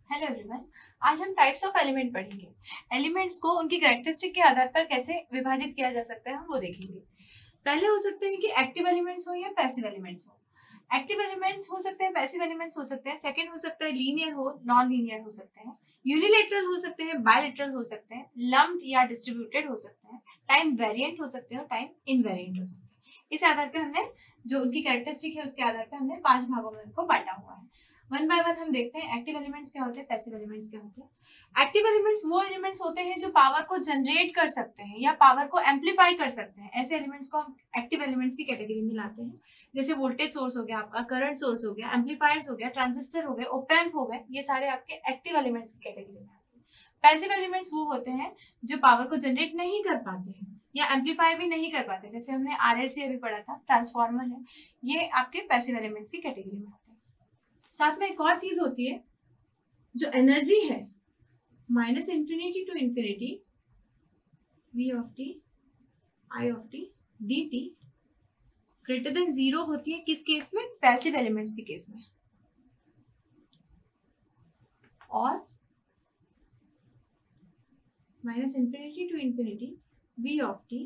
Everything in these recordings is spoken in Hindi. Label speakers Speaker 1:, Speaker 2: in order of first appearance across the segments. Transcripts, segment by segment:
Speaker 1: Hello everyone. आज हम टाइप्स ऑफ एलिमेंट पढ़ेंगे। एलिमेंट्स को उनकी कैरेक्टरिस्टिक के आधार पर कैसे विभाजित किया जा सकता है हम वो देखेंगे। पहले हो सकते हैं कि एक्टिव एलिमेंट्स हो या पैसिव एलिमेंट्स हो। एक्टिव एलिमेंट्स हो सकते हैं, पैसिव एलिमेंट्स हो सकते हैं। सेकंड हो सकता है लीनियर हो, नॉन लीनियर हो सकते हैं, यूनिलेटरल हो सकते हैं, बायलेटरल हो सकते हैं, लम्प्ड या डिस्ट्रीब्यूटेड हो सकते हैं, टाइम वेरिएंट हो सकते हैं और टाइम इनवेरिएंट हो सकते हैं। इस आधार पर हमने जो उनकी कैरेक्टरिस्टिक है उसके आधार पर हमने 5 भागों में उनको बांटा हुआ है। वन बाय वन हम देखते हैं एक्टिव एलिमेंट्स क्या होते हैं, पैसिव एलिमेंट्स क्या होते हैं। एक्टिव एलिमेंट्स वो एलिमेंट्स होते हैं जो पावर को जनरेट कर सकते हैं या पावर को एम्पलीफाई कर सकते हैं। ऐसे एलिमेंट्स को हम एक्टिव एलिमेंट्स की कैटेगरी में लाते हैं। जैसे वोल्टेज सोर्स हो गया, आपका करंट सोर्स हो गया, एम्पलीफायर्स हो गया, ट्रांजिस्टर हो गए, ओपैम्प हो गए, ये सारे आपके एक्टिव एलिमेंट्स की कैटेगरी में आते हैं। पैसिव एलिमेंट्स वो होते हैं जो पावर को जनरेट नहीं कर पाते हैं या एम्पलीफाई भी नहीं कर पाते। जैसे हमने आरएलसी अभी पढ़ा था, ट्रांसफार्मर है, ये आपके पैसिव एलिमेंट्स की कैटेगरी में आते हैं। साथ में एक और चीज होती है, जो एनर्जी है minus infinity to infinity V of T I of T D T greater than 0 होती है। किस केस में? पैसिव एलिमेंट्स के केस में। और minus infinity to infinity V of T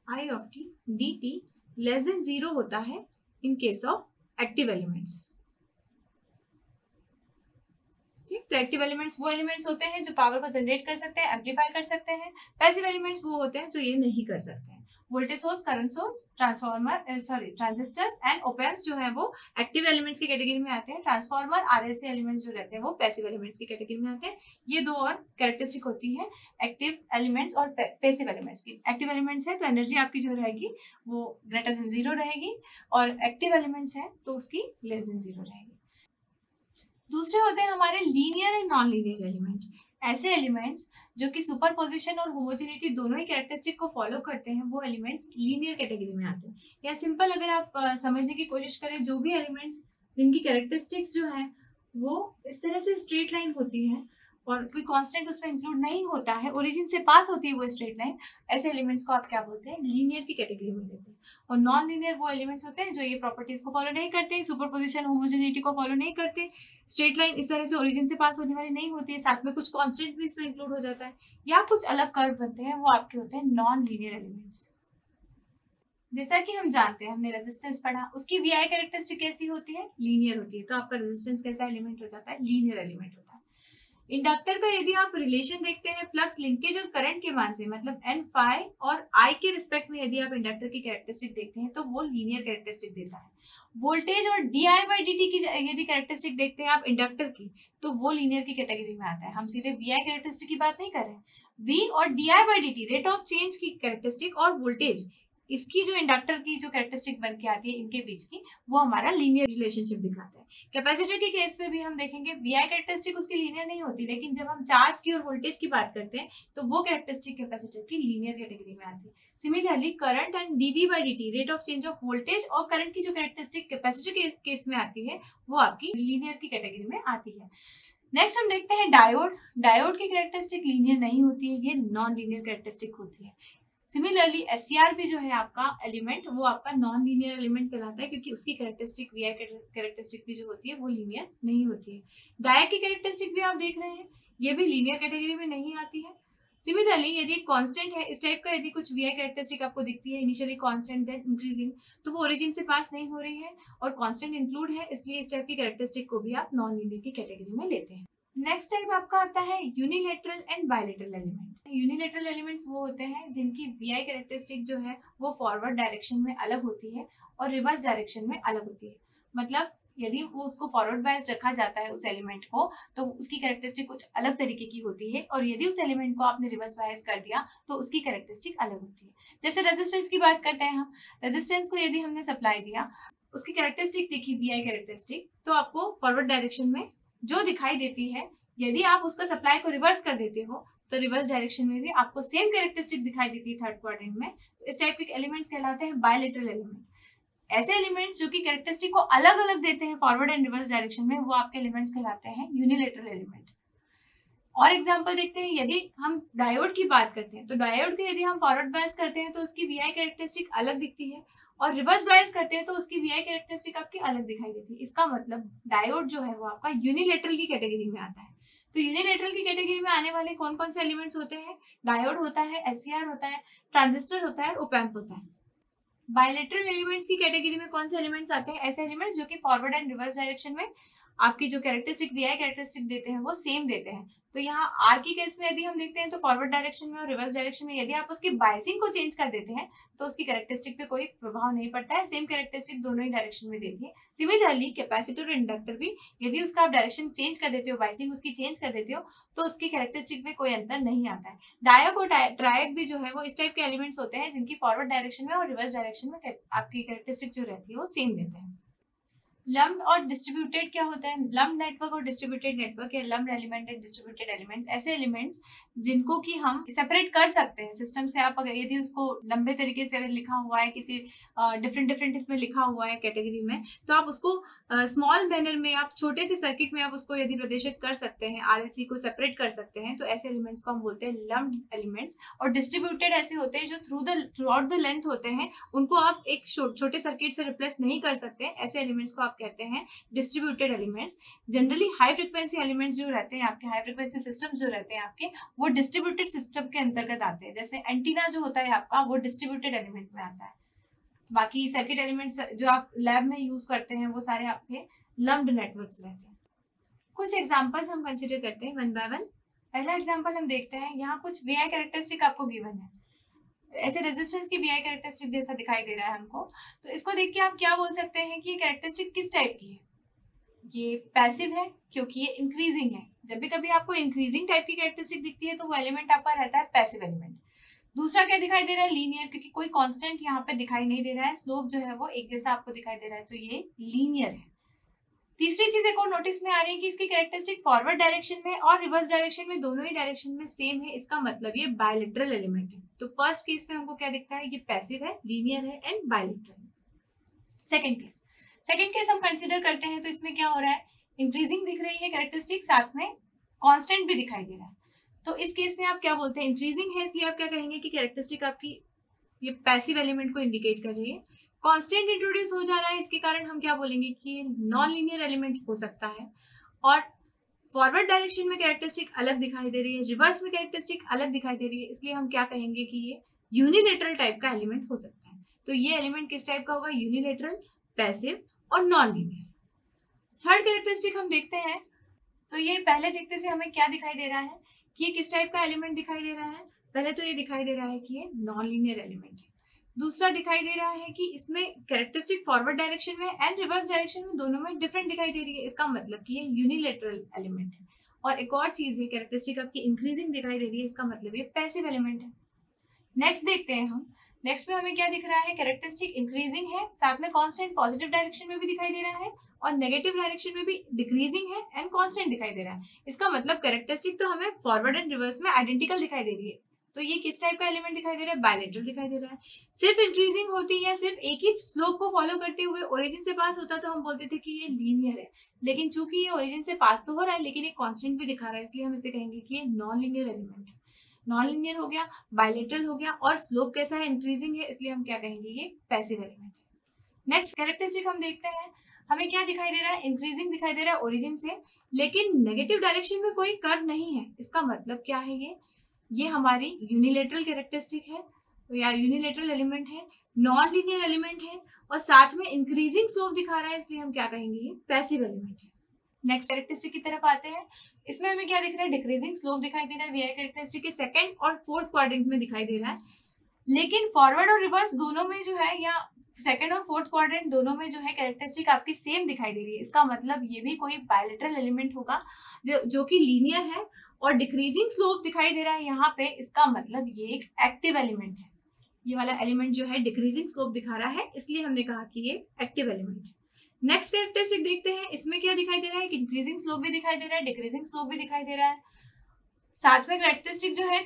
Speaker 1: I of T D T less than 0 होता है in case of active elements. ठीक, तो एक्टिव एलिमेंट्स वो एलिमेंट्स होते हैं जो पावर को जनरेट कर सकते हैं, एम्पलीफाई कर सकते हैं। पैसिव एलिमेंट्स वो होते हैं जो ये नहीं कर सकते हैं। Voltage source, current source, transistors and op amps जो है वो एक्टिव एलिमेंट्स की कैटेगरी में आते हैं। ट्रांसफार्मर, आरएलसी एलिमेंट्स जो रहते हैं वो पैसिव एलिमेंट्स की कैटेगरी में आते हैं। ये दो और कैरेक्टरिस्टिक होती है एक्टिव एलिमेंट्स और पैसिव एलिमेंट्स की। एक्टिव एलिमेंट्स है तो एनर्जी आपकी जो रहेगी वो ग्रेटर देन 0 रहेगी, और एक्टिव एलिमेंट्स है तो उसकी लेस देन 0 रहेगी। दूसरे होते हैं हमारे linear and non linear element. ऐसे एलिमेंट्स जो कि सुपरपोजिशन और होमोजेनिटी दोनों ही कैरेक्टरिस्टिक को फॉलो करते हैं, वो एलिमेंट्स लीनियर कैटेगरी में आते हैं। या सिंपल अगर आप समझने की कोशिश करें, जो भी एलिमेंट्स जिनकी कैरेक्टरिस्टिक्स जो है वो इस तरह से स्ट्रेट लाइन होती है और कोई कांस्टेंट उसमें इंक्लूड नहीं होता है, ओरिजिन से पास होती है वो स्ट्रेट लाइन, ऐसे एलिमेंट्स को आप क्या बोलते हैं? लीनियर की कैटेगरी में लेते हैं। और नॉन लीनियर वो एलिमेंट्स होते हैं जो ये प्रॉपर्टीज को फॉलो नहीं करते, सुपरपोजिशन होमोजेनिटी को फॉलो नहीं करते, स्ट्रेट लाइन इस तरह से ओरिजिन से पास होने वाली नहीं होती है, साथ में कुछ कांस्टेंट भी इसमें इंक्लूड हो जाता है या कुछ अलग कर्व बनते हैं, वो आपके होते हैं नॉन लीनियर एलिमेंट्स। जैसा कि हम जानते हैं, हमने रेजिस्टेंस पढ़ा, उसकी वीआई कैरेक्टरिस्टिक कैसी होती है? लीनियर होती है। तो आपका रेजिस्टेंस कैसा एलिमेंट हो जाता है? लीनियर एलिमेंट होता है। इंडक्टर का यदि आप रिलेशन देखते हैं फ्लक्स लिंकेज और करंट के मान से, मतलब एन फाई और आई के रिस्पेक्ट में यदि आप इंडक्टर की कैरेक्टरिस्टिक देखते हैं तो वो लीनियर कैरेक्टरिस्टिक देता है। वोल्टेज और D I by D T की यदि कैरेक्टरिस्टिक देखते हैं आप इंडक्टर की, तो वो लीनियर की कैटेगरी में आता है। हम सीधे वी आई कैरेक्टरिस्टिक की बात नहीं कर रहे हैं। वी और D I by D T rate of change की कैरेक्टरिस्टिक और वोल्टेज, इसकी जो इंडक्टर की जो कैरेक्टरिस्टिक बन के आती है इनके बीच की, वो हमारा लीनियर रिलेशनशिप दिखाता है। कैपेसिटर के केस में भी हम देखेंगे वीआई कैरेक्टरिस्टिक उसकी लीनियर नहीं होती, लेकिन जब हम चार्ज की और वोल्टेज की बात करते हैं तो वो कैरेक्टरिस्टिक कैपेसिटर की लीनियर कैटेगरी में आती है। Similarly current and DV by D T, rate of change of voltage और करंट की जो कैरेक्टरिस्टिक कैपेसिटर के केस में आती है वो आपकी लीनियर की कैटेगरी में आती है। नेक्स्ट हम देखते हैं डायोड। डायोड की कैरेक्टरिस्टिक लीनियर नहीं होती है, ये नॉन लीनियर कैरेक्टरिस्टिक होती है। सिमिलरली एससीआर भी जो है आपका एलिमेंट, वो आपका नॉन लीनियर एलिमेंट कहलाता है, क्योंकि उसकी कैरेक्टरिस्टिक वीआई कैरेक्टरिस्टिक भी जो होती है वो लीनियर नहीं होती है। डायक की कैरेक्टरिस्टिक भी आप देख रहे हैं, ये भी लीनियर कैटेगरी में नहीं आती है। सिमिलरली यदि कांस्टेंट है, इस टाइप का यदि कुछ वीआई कैरेक्टरिस्टिक आपको दिखती है, इनिशियली कांस्टेंट देन इंक्रीजिंग, तो वो ओरिजिन से पास नहीं हो रही है और कांस्टेंट इंक्लूड है, इसलिए इस टाइप की कैरेक्टरिस्टिक को भी आप नॉन लीनियर की कैटेगरी में लेते हैं। नेक्स्ट टाइप आपका आता है unilateral and bilateral element. Unilateral elements वो होते हैं जिनकी वीआई कैरेक्टरिस्टिक जो है वो फॉरवर्ड डायरेक्शन में अलग होती है और रिवर्स डायरेक्शन में अलग होती है। मतलब यदि वो उसको फॉरवर्ड बायस रखा जाता है उस एलिमेंट को, तो उसकी कैरेक्टरिस्टिक कुछ अलग तरीके की होती है, और यदि उस एलिमेंट को आपने रिवर्स बायस कर दिया तो उसकी कैरेक्टरिस्टिक अलग होती है। जैसे रेजिस्टेंस की बात करते हैं हम, रेजिस्टेंस को यदि हमने सप्लाई दिया, उसकी कैरेक्टरिस्टिक देखी वीआई कैरेक्टरिस्टिक, तो आपको फॉरवर्ड डायरेक्शन में जो दिखाई देती है, यदि आप उसका सप्लाई को रिवर्स कर देते हो तो रिवर्स डायरेक्शन में भी आपको सेम कैरेक्टरिस्टिक दिखाई देती है थर्ड क्वाड्रेंट में। तो इस टाइप के एलिमेंट्स कहलाते हैं बायलेटरल एलिमेंट। ऐसे एलिमेंट्स जो कि कैरेक्टरिस्टिक को अलग अलग देते हैं फॉरवर्ड एंड रिवर्स डायरेक्शन में, वो आपके एलिमेंट्स कहलाते हैं यूनिलेटरल एलिमेंट। और एग्जांपल देखते हैं, यदि हम डायोड की बात करते हैं तो डायोड को यदि हम फॉरवर्ड बायस करते हैं तो उसकी वीआई कैरेक्टरिस्टिक अलग दिखती है, और रिवर्स बायस करते हैं तो उसकी वीआई कैरेक्टरिस्टिक आपकी अलग दिखाई देती है। इसका मतलब डायोड जो है वो आपका यूनिलेटरल की कैटेगरी में आता है। तो यूनिलेटरल की कैटेगरी में आने वाले कौन कौन से एलिमेंट्स होते हैं? डायोड होता है, एससीआर होता है, ट्रांजिस्टर होता है, ओपैम्प होता है। बायलेटरल एलिमेंट्स की कैटेगरी में कौन से एलिमेंट्स आते हैं? ऐसे एलिमेंट्स जो कि फॉरवर्ड एंड रिवर्स डायरेक्शन में आपकी जो कैरेक्टरिस्टिक वीआई कैरेक्टरिस्टिक देते हैं वो सेम देते हैं। तो यहाँ आर की केस में यदि हम देखते हैं तो फॉरवर्ड डायरेक्शन में और रिवर्स डायरेक्शन में यदि आप उसकी बायसिंग को चेंज कर देते हैं तो उसकी कैरेक्टरिस्टिक पे कोई प्रभाव नहीं पड़ता है, सेम कैरेक्टरिस्टिक दोनों ही डायरेक्शन में देती है। सिमिलरली कैपेसिटर और इंडक्टर भी यदि उसका आप डायरेक्शन चेंज कर देते हो, बायसिंग उसकी चेंज कर देते हो, तो उसकी कैरेक्टरिस्टिक में कोई अंतर नहीं आता है। डायोड और ट्रायड भी जो है वो इस टाइप के एलिमेंट्स होते हैं जिनकी फॉरवर्ड डायरेक्शन में और रिवर्स डायरेक्शन में आपकी कैरेक्टरिस्टिक जो रहती है वो सेम देते हैं। लम्प्ड और डिस्ट्रीब्यूटेड क्या होता है? लम्प्ड नेटवर्क और डिस्ट्रीब्यूटेड नेटवर्क या lumped element and distributed elements ऐसे एलिमेंट्स जिनको कि हम सेपरेट कर सकते हैं सिस्टम से। आप अगर यदि उसको लंबे तरीके से अगर लिखा हुआ है किसी डिफरेंट इसमें लिखा हुआ है कैटेगरी में, तो आप उसको स्मॉल मैनर में, आप छोटे से सर्किट में आप उसको यदि प्रदर्शित कर सकते हैं, आरएलसी को सेपरेट कर सकते हैं, तो ऐसे एलिमेंट्स को हम बोलते हैं लम्प्ड एलिमेंट्स। और डिस्ट्रीब्यूटेड ऐसे होते हैं जो थ्रू आउट द लेंथ होते हैं, उनको आप एक छोटे सर्किट से रिप्लेस नहीं कर सकते। ऐसे एलिमेंट्स को कहते हैं distributed elements. Generally high frequency elements जो रहते हैं आपके, हाई फ्रीक्वेंसी सिस्टम जो रहते हैं आपके, वो डिस्ट्रीब्यूटेड सिस्टम के अंतर्गत आते हैं। जैसे एंटीना जो होता है आपका, वो डिस्ट्रीब्यूटेड एलिमेंट में आता है। बाकी सर्किट एलिमेंट्स जो आप लैब में यूज करते हैं वो सारे आपके लम्प्ड नेटवर्क्स रहते हैं। कुछ एग्जांपल्स हम कंसीडर करते हैं वन बाय वन। पहला एग्जांपल हम देखते हैं, यहाँ कुछ वीआई कैरेक्टरिस्टिक आपको गिवन है, ऐसे रेजिस्टेंस की वीआई कैरेक्टरिस्टिक जैसा दिखाई दे रहा है हमको। तो इसको देख के आप क्या बोल सकते हैं कि ये कैरेक्टरिस्टिक किस टाइप की है? ये पैसिव है क्योंकि ये इंक्रीजिंग है। जब भी कभी आपको इंक्रीजिंग टाइप की कैरेक्टरिस्टिक दिखती है तो वो एलिमेंट आपका रहता है पैसिव एलिमेंट। दूसरा क्या दिखाई दे रहा है? लीनियर, क्योंकि कोई कांस्टेंट यहाँ पे दिखाई नहीं दे रहा है, स्लोप जो है वो एक जैसा आपको दिखाई दे रहा है, तो ये लीनियर है। तीसरी चीज एक और नोटिस में आ रही है कि इसकी कैरेक्टरिस्टिक फॉरवर्ड डायरेक्शन में और रिवर्स डायरेक्शन में, दोनों ही डायरेक्शन में सेम है। इसका मतलब ये बायलेटरल एलिमेंट है। तो फर्स्ट केस में हमको क्या दिखता है? ये पैसिव है, लीनियर है एंड बायलेटरल। सेकंड केस हम कंसीडर करते हैं तो इसमें क्या हो रहा है? इंक्रीजिंग दिख रही है कैरेक्टरिस्टिक, साथ में कांस्टेंट भी दिखाई दे रहा है। तो इस केस में आप क्या बोलते हैं? इंक्रीजिंग है, इसलिए आप क्या कहेंगे कि कैरेक्टरिस्टिक आपकी ये पैसिव एलिमेंट को इंडिकेट कर रही है। कांस्टेंट इंट्रोड्यूस हो जा रहा है, इसके कारण हम क्या बोलेंगे कि ये नॉन लीनियर एलिमेंट हो सकता है। और फॉरवर्ड डायरेक्शन में कैरेक्टरिस्टिक अलग दिखाई दे रही है, रिवर्स में कैरेक्टरिस्टिक अलग दिखाई दे रही है, इसलिए हम क्या कहेंगे कि ये यूनिलेटरल टाइप का एलिमेंट हो सकता है। तो ये एलिमेंट किस टाइप का होगा? यूनिलेटरल, पैसिव और नॉन लीनियर। थर्ड कैरेक्टरिस्टिक हम देखते हैं, तो ये पहले देखते से हमें क्या दिखाई दे रहा है कि ये किस टाइप का एलिमेंट दिखाई दे रहा है? पहले तो ये दिखाई दे रहा है कि ये नॉन लीनियर एलिमेंट है। दूसरा दिखाई दे रहा है कि इसमें कैरेक्टरिस्टिक फॉरवर्ड डायरेक्शन में एंड रिवर्स डायरेक्शन में दोनों में डिफरेंट दिखाई दे रही है, इसका मतलब कि ये यूनिलेटरल एलिमेंट है। और एक और चीज है, कैरेक्टरिस्टिक आपकी इंक्रीजिंग दिखाई दे रही है, इसका मतलब ये पैसिव एलिमेंट है। नेक्स्ट देखते हैं हम, नेक्स्ट में हमें क्या दिख रहा है? कैरेक्टरिस्टिक इंक्रीजिंग है, साथ में कांस्टेंट पॉजिटिव डायरेक्शन में भी दिखाई दे रहा है और नेगेटिव डायरेक्शन में भी डिक्रीजिंग है एंड कांस्टेंट दिखाई दे रहा है। इसका मतलब कैरेक्टरिस्टिक तो हमें फॉरवर्ड एंड रिवर्स में आइडेंटिकल दिखाई दे रही है। तो ये किस टाइप का एलिमेंट दिखाई दे रहा है? बायलेटरल दिखाई दे रहा है। सिर्फ इंक्रीजिंग होती है, सिर्फ एक ही स्लोप को फॉलो करते हुए ओरिजिन से पास होता तो हम बोलते थे कि ये लीनियर है, लेकिन चूंकि ये ओरिजिन से पास तो हो रहा है लेकिन एक कांस्टेंट भी दिखा रहा है, इसलिए हम इसे कहेंगे कि ये नॉन लीनियर एलिमेंट है। नॉन लीनियर हो गया, बायलेटरल हो गया और स्लोप कैसा है? इंक्रीजिंग है, इसलिए हम क्या कहेंगे? ये पैसिव एलिमेंट है। नेक्स्ट कैरेक्टरिस्टिक हम देखते हैं, हमें क्या दिखाई दे रहा है? इंक्रीजिंग दिखाई दे रहा है ओरिजिन से, लेकिन नेगेटिव डायरेक्शन में कोई कर्व नहीं है। इसका मतलब क्या है? ये हमारी यूनिलेटरल कैरेक्टरिस्टिक है या यूनिलेटरल एलिमेंट है, नॉन लीनियर एलिमेंट है और साथ में इंक्रीजिंग स्लोप दिखा रहा है, इसलिए हम क्या कहेंगे? ये पैसिव एलिमेंट है। नेक्स्ट कैरेक्टरिस्टिक की तरफ आते हैं, इसमें हमें क्या दिख रहा है? डिक्रीजिंग स्लोप दिखाई दे रहा है, वीआई कैरेक्टरिस्टिक के सेकंड और फोर्थ क्वाड्रेंट में दिखाई दे रहा है, लेकिन फॉरवर्ड और रिवर्स दोनों में जो है, या सेकंड और फोर्थ क्वाड्रेंट दोनों में जो है कैरेक्टरिस्टिक आपकी सेम दिखाई दे रही है। इसका मतलब ये भी कोई बायलेटरल एलिमेंट होगा जो कि लीनियर है और डिक्रीजिंग स्लोप दिखाई दे रहा है यहाँ पे, इसका मतलब ये एक एक्टिव एलिमेंट है। ये वाला एलिमेंट जो है डिक्रीजिंग स्लोप दिखा रहा है, इसलिए हमने कहा कि ये एक्टिव एलिमेंट है। नेक्स्ट कैरेक्टरिस्टिक देखते हैं, इसमें क्या दिखाई दे रहा है? इंक्रीजिंग स्लोप भी दिखाई दे रहा है, डिक्रीजिंग स्लोप भी दिखाई दे रहा है। साथ में कैरेक्टरिस्टिक जो है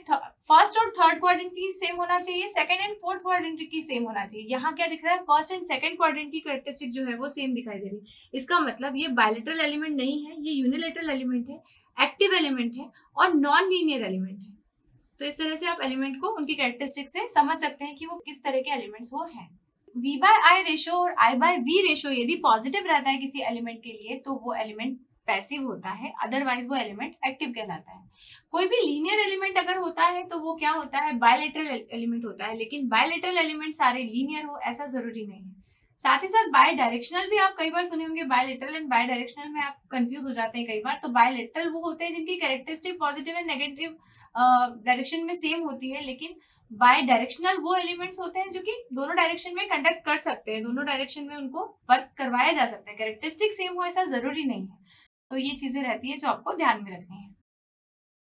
Speaker 1: फर्स्ट और थर्ड क्वाड्रेंट की सेम होना चाहिए, सेकंड एंड फोर्थ क्वाड्रेंट की सेम होना चाहिए। यहाँ क्या दिख रहा है? फर्स्ट एंड सेकंड क्वाड्रेंट की कैरेक्टरिस्टिक जो है वो सेम दिखाई दे रही है। इसका मतलब ये बायलेटरल एलिमेंट नहीं है, ये यूनिलेटरल एलिमेंट है, एक्टिव एलिमेंट है और नॉन लीनियर एलिमेंट है। तो इस तरह से आप एलिमेंट को उनकी कैरेक्टरिस्टिक से समझ सकते हैं कि वो किस तरह के एलिमेंट्स वो हैं। V बाय I रेशो और I बाय V रेशो यदि पॉजिटिव रहता है किसी एलिमेंट के लिए तो वो एलिमेंट पैसिव होता है, अदरवाइज वो एलिमेंट एक्टिव कहलाता है। कोई भी लीनियर एलिमेंट अगर होता है तो वो क्या होता है, बायलेटरल एलिमेंट होता है, लेकिन बायलेटरल एलिमेंट सारे लीनियर हो ऐसा जरूरी नहीं है। साथ ही साथ बाय डायरेक्शनल भी आप कई बार सुने होंगे, बायलेटरल एंड बाय डायरेक्शनल में आप कंफ्यूज हो जाते हैं कई बार। तो बायलेटरल वो होते हैं जिनकी characteristic positive and negative direction में सेम होती है, लेकिन बाय डायरेक्शनल वो एलिमेंट्स होते हैं जो कि दोनों डायरेक्शन में कंडक्ट कर सकते हैं, दोनों डायरेक्शन में उनको वर्क करवाया जा सकता है। कैरेक्टरिस्टिक सेम हो ऐसा जरूरी नहीं है। तो ये चीजें रहती है जो आपको ध्यान में रखनी है।